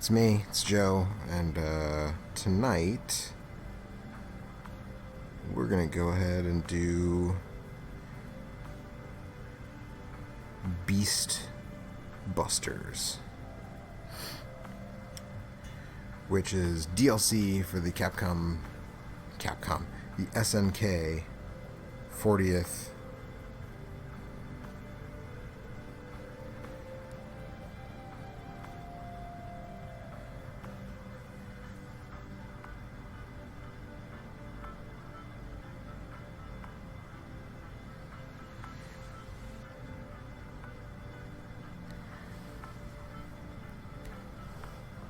It's me, it's Joe, and tonight we're gonna go ahead and do Beast Busters, which is DLC for the the SNK 40th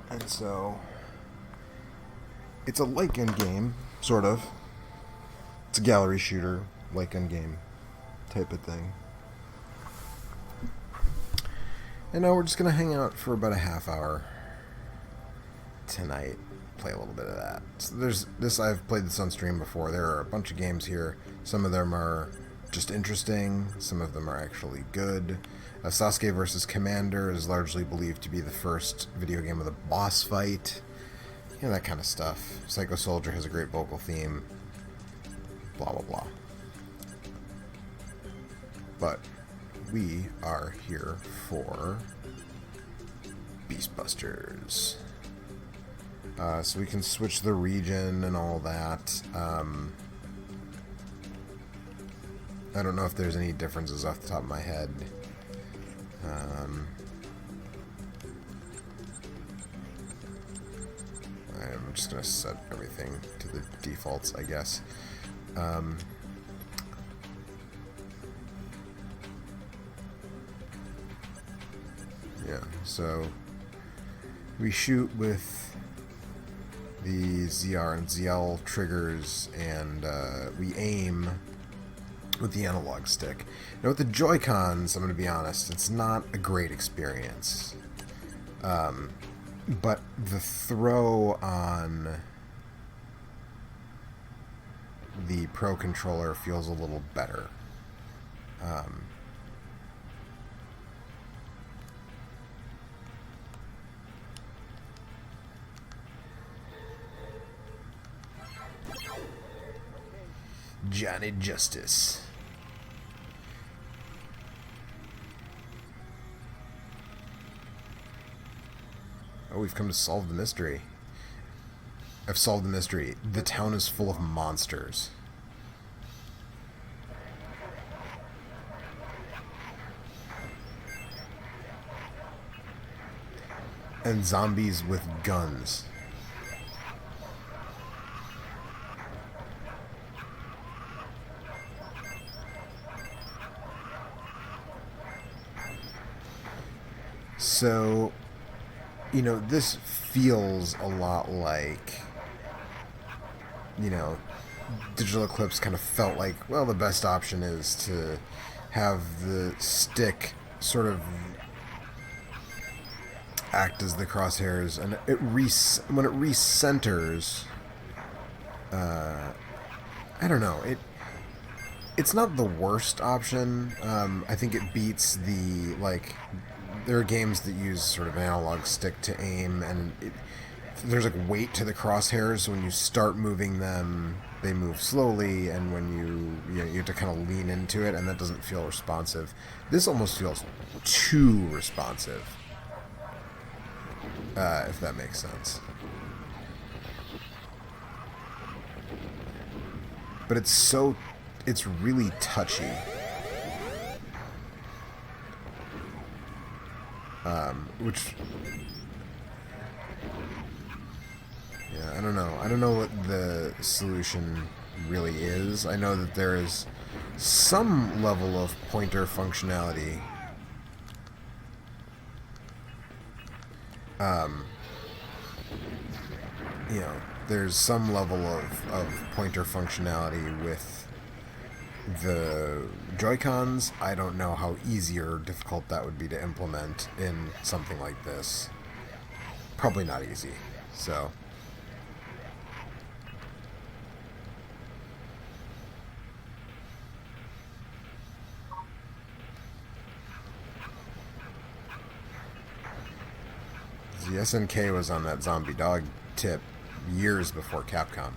and so it's a light gun game, sort of. It's a gallery shooter, light gun game type of thing. And now we're just gonna hang out for about a half hour tonight, play a little bit of that. So there's this, I've played this on stream before. There are a bunch of games here. Some of them are just interesting, some of them are actually good. Sasuke vs. Commander is largely believed to be the first video game with a boss fight. You know, that kind of stuff. Psycho Soldier has a great vocal theme. Blah, blah, blah. But we are here for Beast Busters. So we can switch the region and all that. I don't know if there's any differences off the top of my head. I'm just going to set everything to the defaults, I guess. Yeah, so we shoot with the ZR and ZL triggers, and we aim with the analog stick. Now with the Joy-Cons, I'm going to be honest, it's not a great experience. But the throw on the Pro Controller feels a little better. Johnny Justice. Oh, we've come to solve the mystery. I've solved the mystery. The town is full of monsters. And zombies with guns. So, you know, this feels a lot like, you know, Digital Eclipse kind of felt like, well, the best option is to have the stick sort of act as the crosshairs, and when it recenters, I don't know, it's not the worst option. I think it beats the, like, there are games that use sort of an analog stick to aim, and there's like weight to the crosshairs. When you start moving them, they move slowly, and when you have to kind of lean into it, and that doesn't feel responsive. This almost feels too responsive, if that makes sense. But it's really touchy. Which, yeah, I don't know. I don't know what the solution really is. I know that there is some level of pointer functionality. You know, there's some level of pointer functionality with the Joy-Cons. I don't know how easy or difficult that would be to implement in something like this. Probably not easy. So See, SNK was on that zombie dog tip years before Capcom.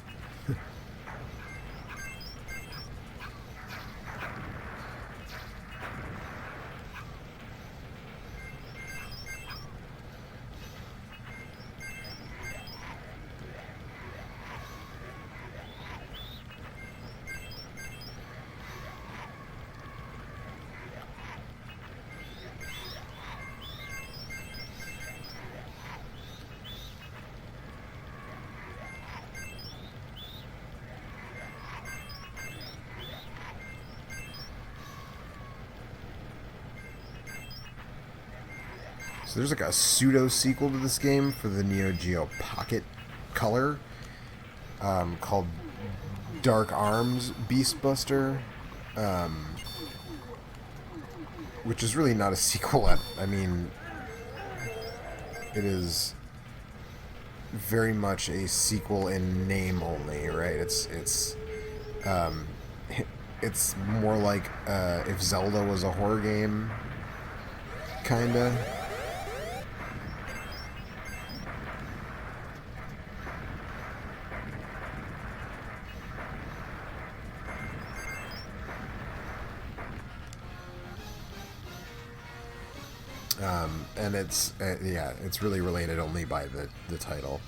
So there's like a pseudo sequel to this game for the Neo Geo Pocket Color, called Dark Arms Beast Buster, which is really not a sequel. I mean, it is very much a sequel in name only, right? It's more like if Zelda was a horror game, kinda. And it's really related only by the title.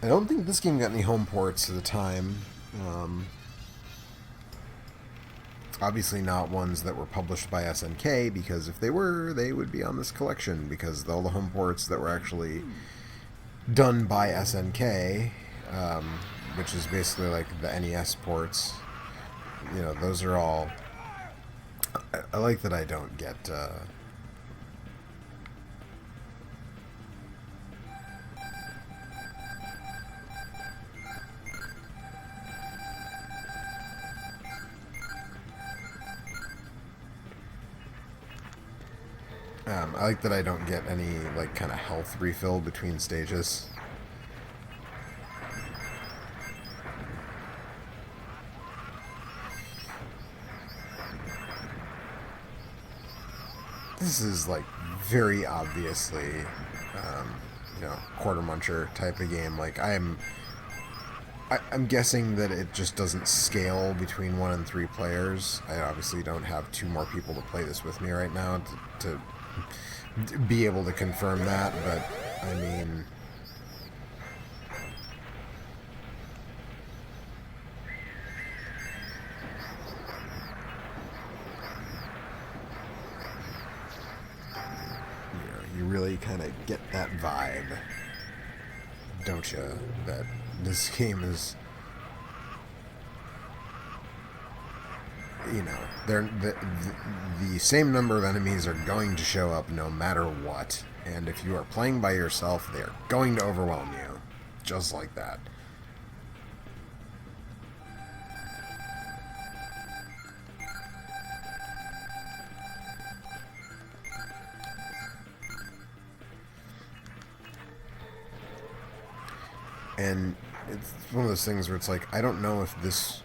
I don't think this game got any home ports at the time. Obviously not ones that were published by SNK, because if they were, they would be on this collection, because all the home ports that were actually done by SNK, which is basically like the NES ports, those are all... I like that I don't get... I like that I don't get any, like, kind of health refill between stages. This is, like, very obviously, quarter muncher type of game. Like, I'm guessing that it just doesn't scale between 1 and 3 players. I obviously don't have 2 more people to play this with me right now to be able to confirm that, but I mean, you really kind of get that vibe, don't you, that this game is, the same number of enemies are going to show up no matter what. And if you are playing by yourself, they are going to overwhelm you. Just like that. And it's one of those things where it's like, I don't know if this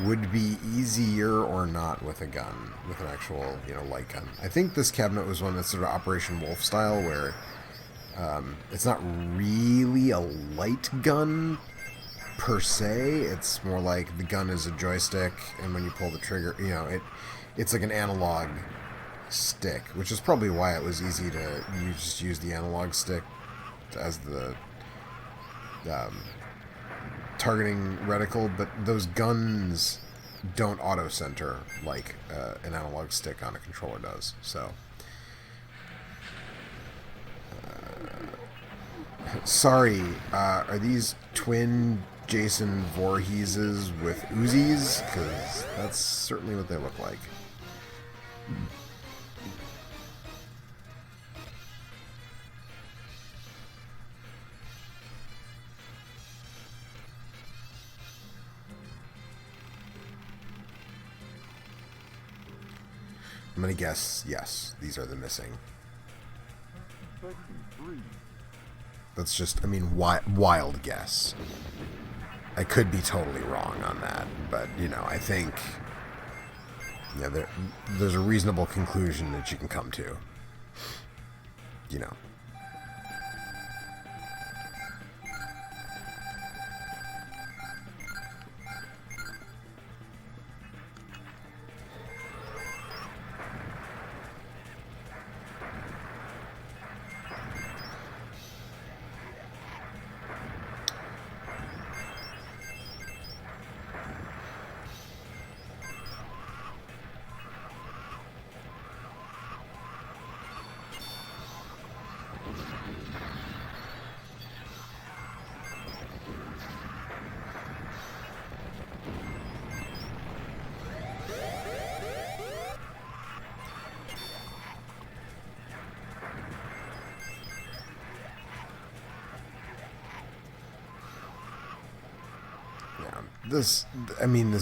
would be easier or not with a gun, with an actual, light gun. I think this cabinet was one that's sort of Operation Wolf style, where it's not really a light gun per se. It's more like the gun is a joystick, and when you pull the trigger, it's like an analog stick, which is probably why it was easy to just use the analog stick as the targeting reticle, but those guns don't auto-center like an analog stick on a controller does. So, sorry, are these twin Jason Voorheeses with Uzis? Because that's certainly what they look like. I'm going to guess, yes, these are the missing. That's just, wild guess. I could be totally wrong on that, but, I think, there's a reasonable conclusion that you can come to. this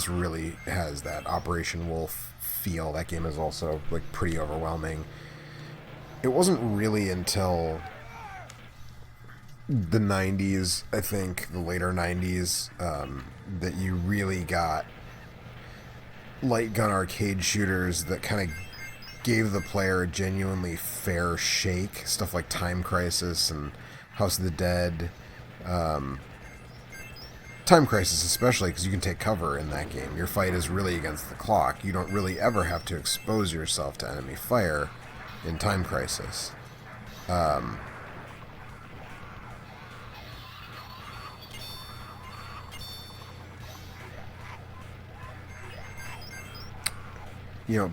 really has that Operation Wolf feel. That game is also like pretty overwhelming. It wasn't really until the 90s, I think, the later 90s, that you really got light gun arcade shooters that kind of gave the player a genuinely fair shake. Stuff like Time Crisis and House of the Dead. Time Crisis especially, because you can take cover in that game. Your fight is really against the clock. You don't really ever have to expose yourself to enemy fire in Time Crisis.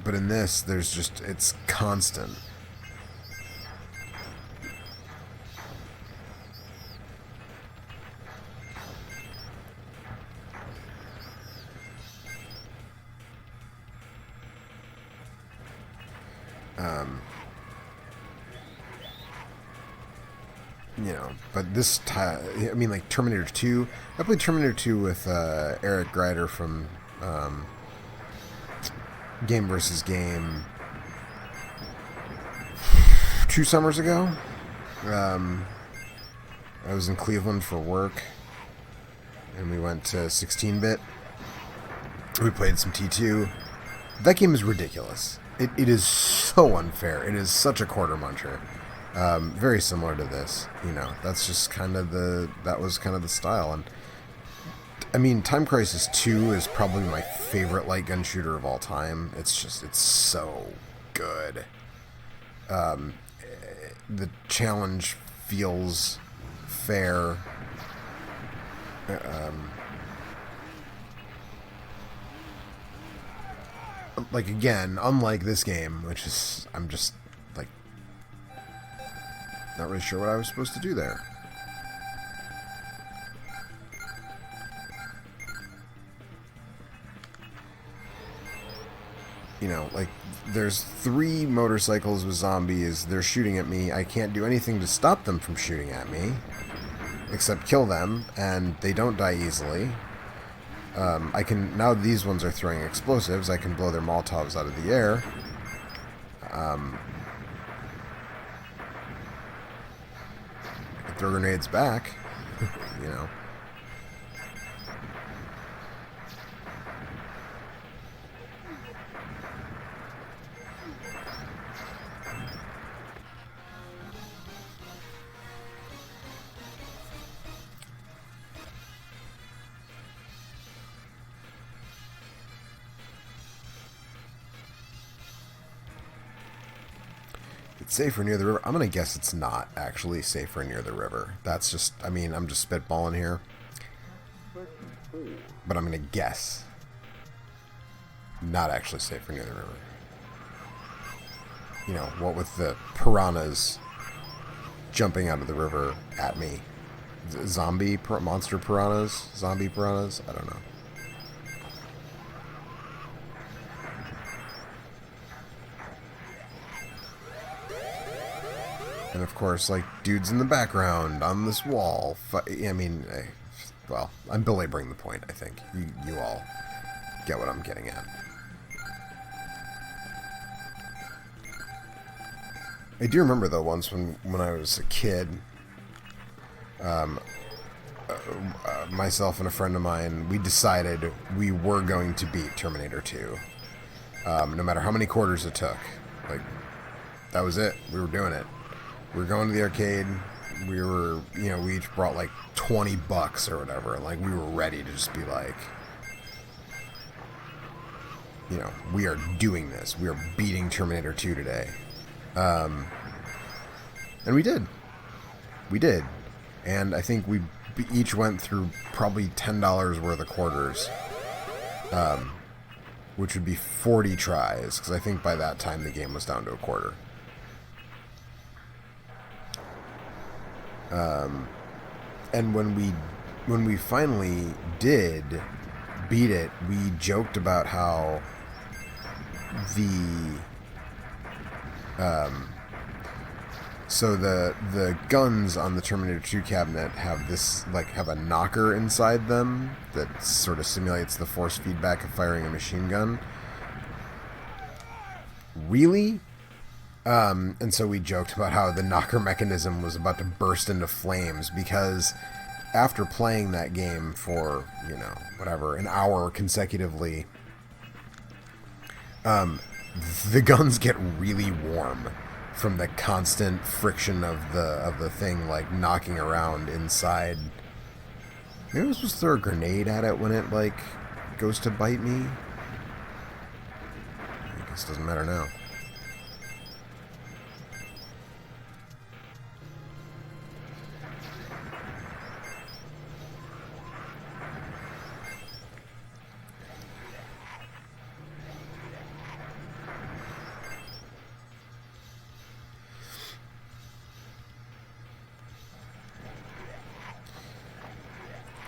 But in this, it's constant. But this time, like Terminator 2. I played Terminator 2 with Eric Grider from Game vs. Game 2 summers ago. I was in Cleveland for work, and we went to 16-bit. We played some T2. That game is ridiculous. It is so unfair. It is such a quarter muncher. Very similar to this. That's just that was kind of the style. And Time Crisis 2 is probably my favorite light gun shooter of all time. It's so good. The challenge feels fair. Like, again, unlike this game, which is, I'm just, like, not really sure what I was supposed to do there. Like, there's 3 motorcycles with zombies. They're shooting at me. I can't do anything to stop them from shooting at me, except kill them, and they don't die easily. Now these ones are throwing explosives, I can blow their Molotovs out of the air. I can throw grenades back, It's safer near the river. I'm going to guess it's not actually safer near the river. That's just, I'm just spitballing here. But I'm going to guess. Not actually safer near the river. What with the piranhas jumping out of the river at me. Monster piranhas? Zombie piranhas? I don't know. And of course, like, dudes in the background on this wall. Well, I'm belaboring the point, I think. You all get what I'm getting at. I do remember, though, once when I was a kid, myself and a friend of mine, we decided we were going to beat Terminator 2. No matter how many quarters it took. Like, that was it. We were doing it. We were going to the arcade. We were, we each brought like $20 or whatever. And, like, we were ready to just be like, we are doing this. We are beating Terminator 2 today. And we did. We did. And I think we each went through probably $10 worth of quarters. Which would be 40 tries. Because I think by that time the game was down to a quarter. And when we finally did beat it, we joked about how the So the guns on the Terminator 2 cabinet have this have a knocker inside them that sort of simulates the force feedback of firing a machine gun. Really? And so we joked about how the knocker mechanism was about to burst into flames because after playing that game for, whatever, an hour consecutively, the guns get really warm from the constant friction of the thing knocking around inside. Maybe I'm supposed to throw a grenade at it when it goes to bite me. I guess it doesn't matter now.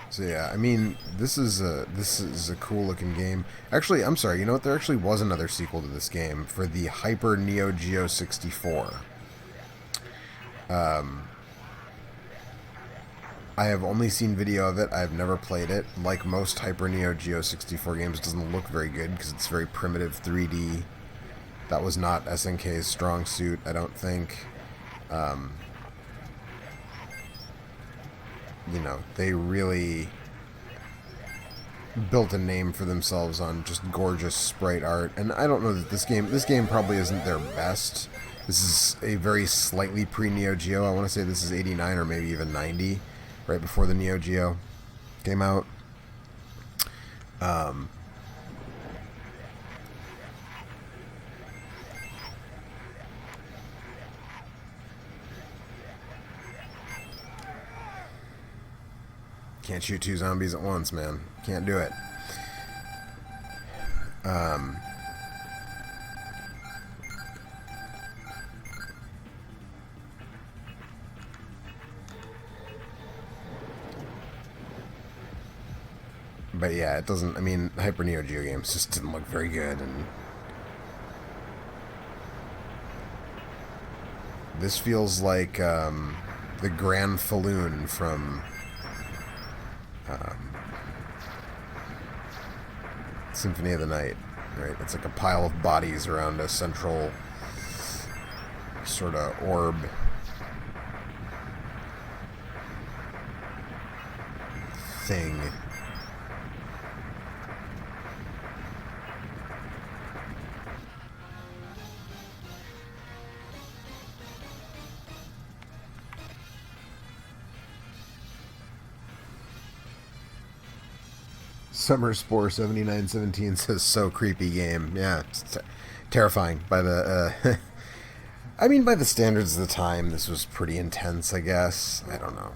So yeah, I mean, this is a cool looking game. Actually, I'm sorry. You know what? There actually was another sequel to this game for the Hyper Neo Geo 64. I have only seen video of it. I've never played it. Like most Hyper Neo Geo 64 games, it doesn't look very good because it's very primitive 3D. That was not SNK's strong suit, I don't think. They really built a name for themselves on just gorgeous sprite art, and I don't know that this game probably isn't their best. This is a very slightly pre-Neo Geo. I want to say this is 89 or maybe even 90, right before the Neo Geo came out. Can't shoot two zombies at once, man. Can't do it. But yeah, it doesn't. I mean, Hyper Neo Geo games just didn't look very good, and this feels like the Grand Falloon from Symphony of the Night, right? It's like a pile of bodies around a central sort of orb thing. Summer Spore 7917 says so creepy game. Yeah, it's terrifying by the I mean by the standards of the time. This was pretty intense, I guess. I don't know.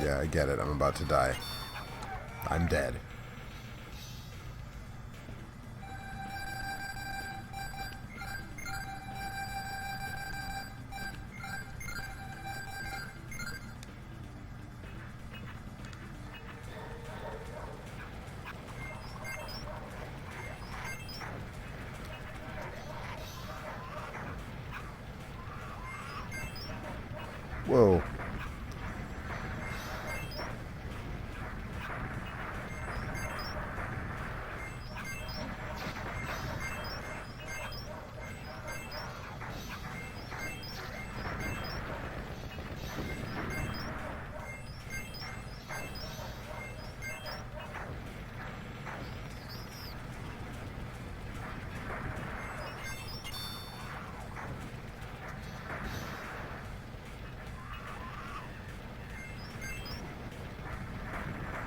Yeah, I get it. I'm about to die. I'm dead. Whoa.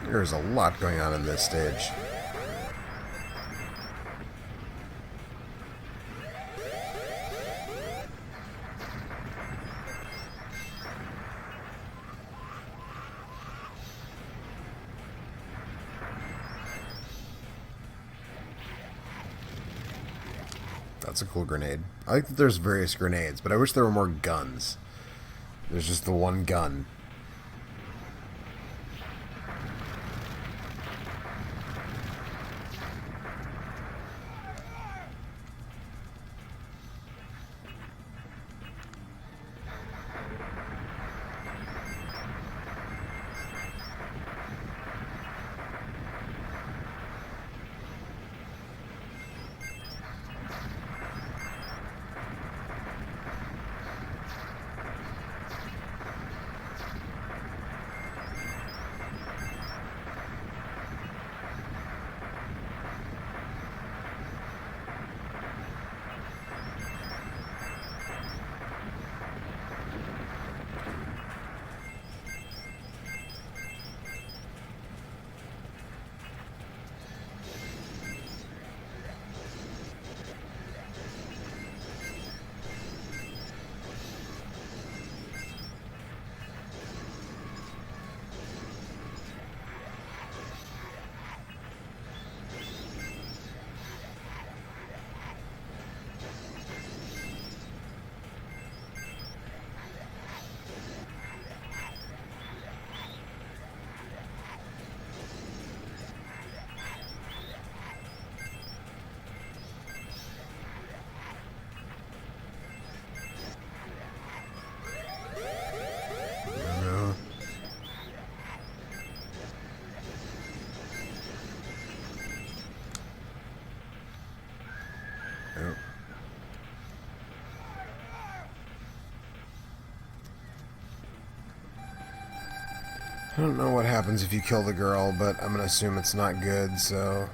There's a lot going on in this stage. That's a cool grenade. I like that there's various grenades, but I wish there were more guns. There's just the one gun. I don't know what happens if you kill the girl, but I'm gonna assume it's not good, so...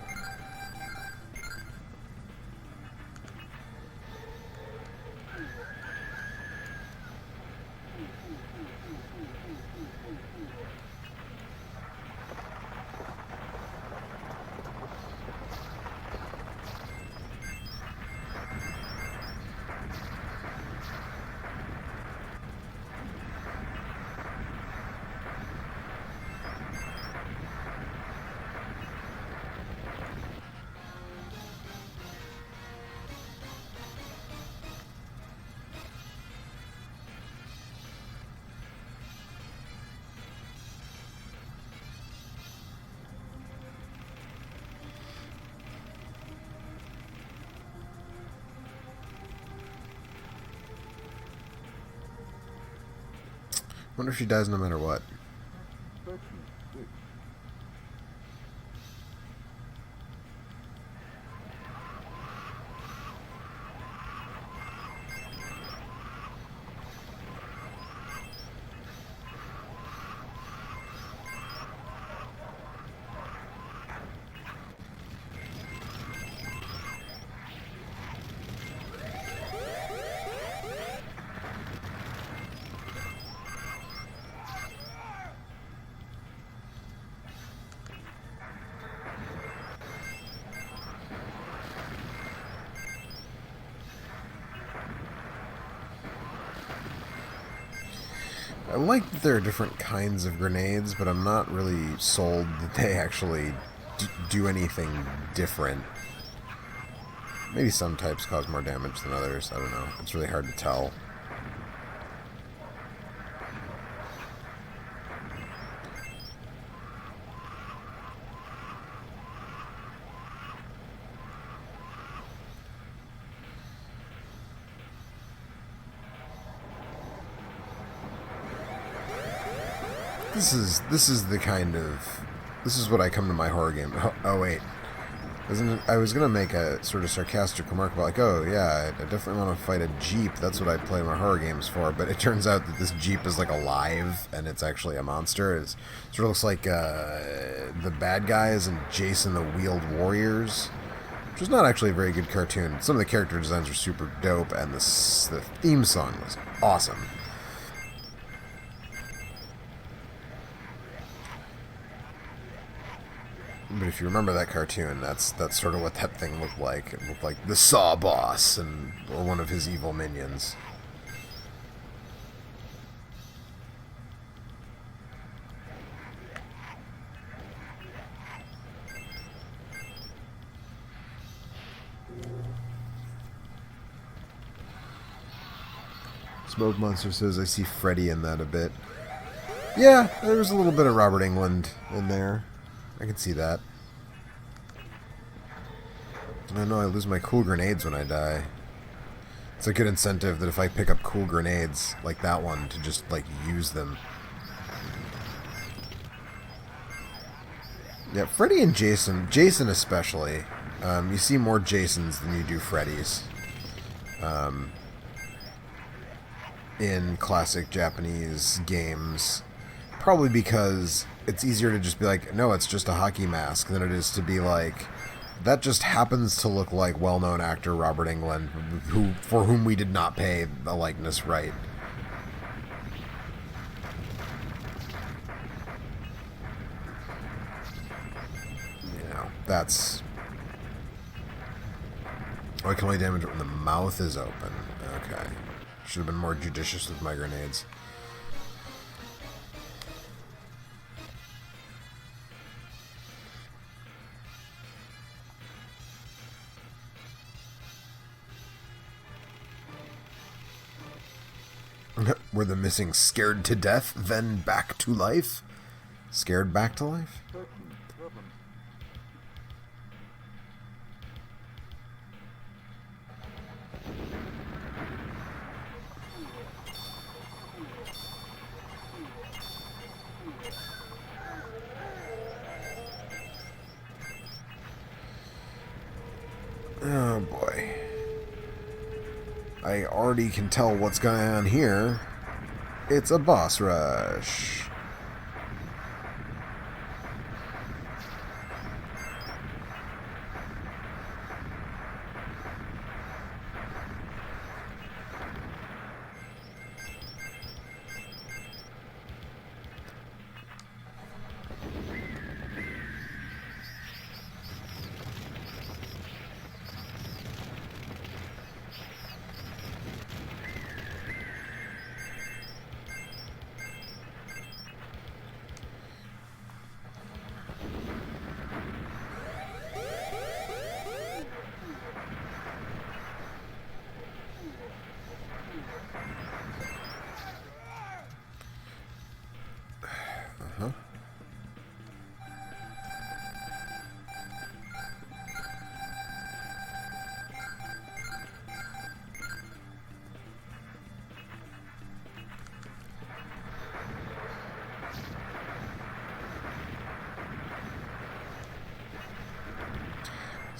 Wonder if she dies no matter what. I like that there are different kinds of grenades, but I'm not really sold that they actually do anything different. Maybe some types cause more damage than others, I don't know. It's really hard to tell. This is the kind of... This is what I come to my horror game. Oh wait. I was going to make a sort of sarcastic remark about like, oh yeah, I definitely want to fight a Jeep. That's what I play my horror games for. But it turns out that this Jeep is like alive and it's actually a monster. It sort of looks like the bad guys in Jason the Wheeled Warriors, which is not actually a very good cartoon. Some of the character designs are super dope and the theme song was awesome. But if you remember that cartoon, that's sort of what that thing looked like. It looked like the Saw Boss or one of his evil minions. Smoke Monster says, I see Freddy in that a bit. Yeah, there was a little bit of Robert Englund in there. I can see that. I know I lose my cool grenades when I die. It's a good incentive that if I pick up cool grenades, like that one, to just, like, use them. Yeah, Freddy and Jason especially. You see more Jasons than you do Freddys. In classic Japanese games. Probably because it's easier to just be like, no, it's just a hockey mask, than it is to be like, that just happens to look like well-known actor Robert Englund, for whom we did not pay the likeness right. You know, that's... Oh, I can only damage it when the mouth is open. Okay. Should have been more judicious with my grenades. Were the missing scared to death, then back to life? Scared back to life? Oh boy. I already can tell what's going on here. It's a boss rush.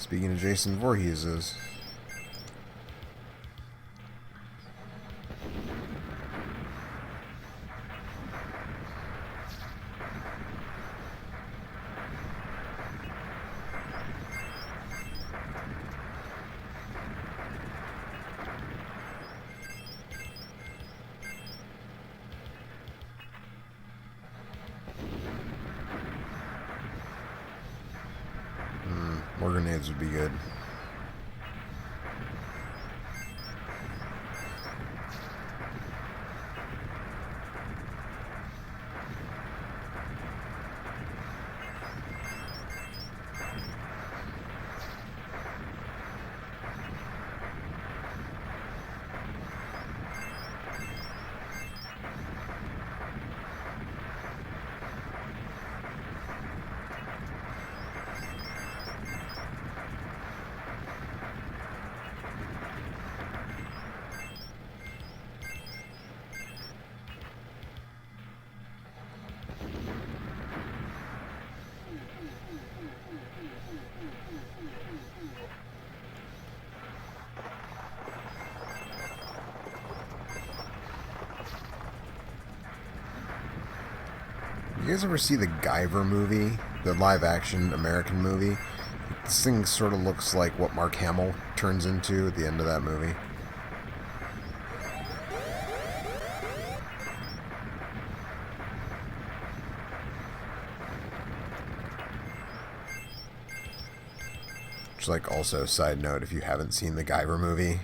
Speaking of Jason Voorhees. More grenades would be good. You guys ever see the Guyver movie? The live-action American movie? This thing sort of looks like what Mark Hamill turns into at the end of that movie. Just like, also, side note, if you haven't seen the Guyver movie,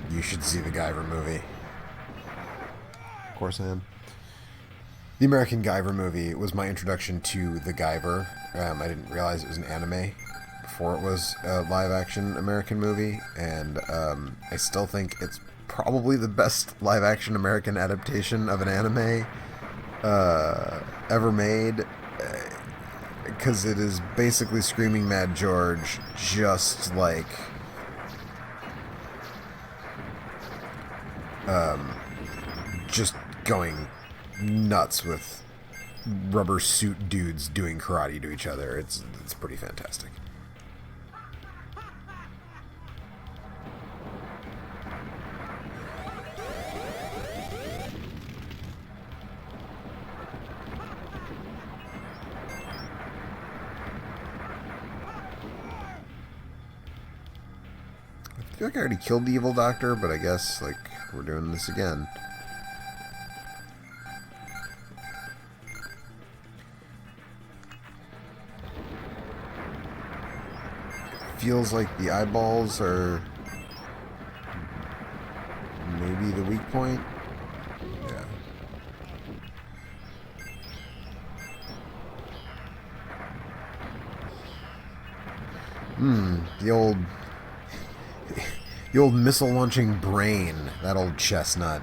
you should see the Guyver movie. Of course I am. The American Guyver movie was my introduction to the Guyver. I didn't realize it was an anime before it was a live-action American movie, and I still think it's probably the best live-action American adaptation of an anime ever made, because it is basically Screaming Mad George, just like just going nuts with rubber suit dudes doing karate to each other. It's pretty fantastic. I feel like I already killed the evil doctor, but I guess, like, we're doing this again. Feels like the eyeballs are maybe the weak point. Yeah. The old missile launching brain, that old chestnut.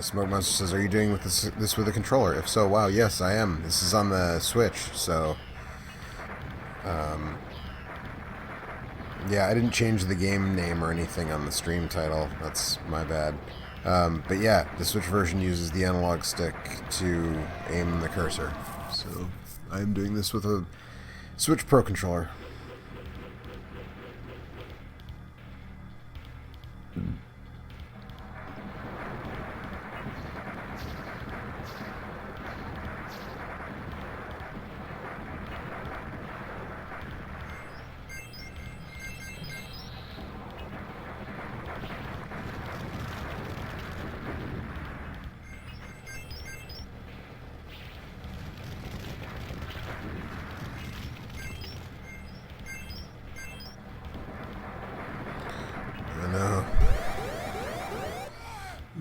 Smoke Monster says, "Are you doing with this with a controller? If so, wow, yes, I am. This is on the Switch, so yeah, I didn't change the game name or anything on the stream title. That's my bad. But yeah, the Switch version uses the analog stick to aim the cursor. So I'm doing this with a Switch Pro controller."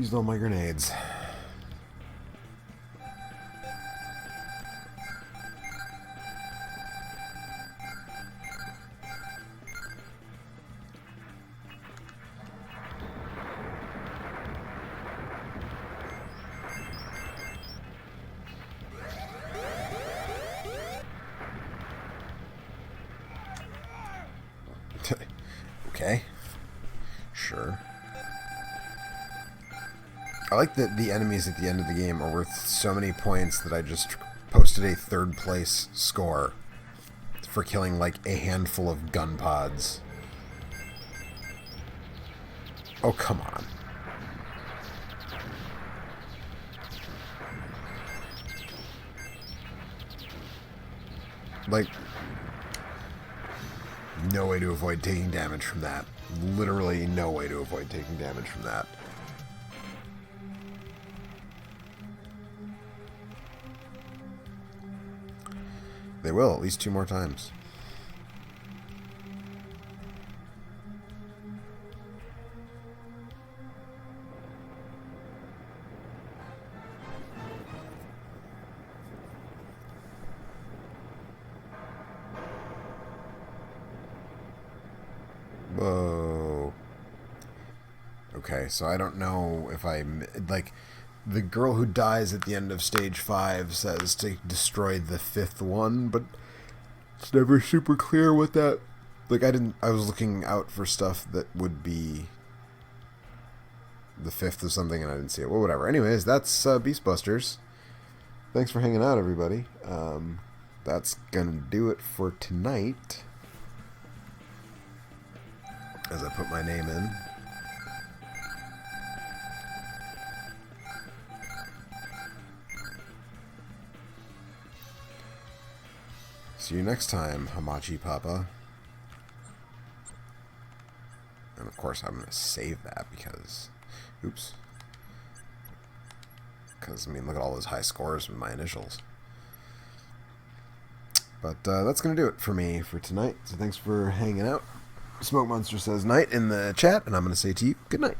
Used all my grenades. Okay. Sure. I like that the enemies at the end of the game are worth so many points that I just posted a 3rd place score for killing like a handful of gun pods. Oh, come on. Like, no way to avoid taking damage from that. Literally no way to avoid taking damage from that. They will, at least 2 more times. Whoa. Okay, so I don't know if I... Like, the girl who dies at the end of stage 5 says to destroy the 5th one, but it's never super clear what that... Like, I was looking out for stuff that would be the 5th of something, and I didn't see it. Well, whatever. Anyways, that's Beastbusters. Thanks for hanging out, everybody. That's gonna do it for tonight. As I put my name in. See you next time, Hamachi Papa. And of course I'm going to save that because... Oops. Because, I mean, look at all those high scores with my initials. But that's going to do it for me for tonight. So thanks for hanging out. Smoke Monster says night in the chat, and I'm going to say to you, good night.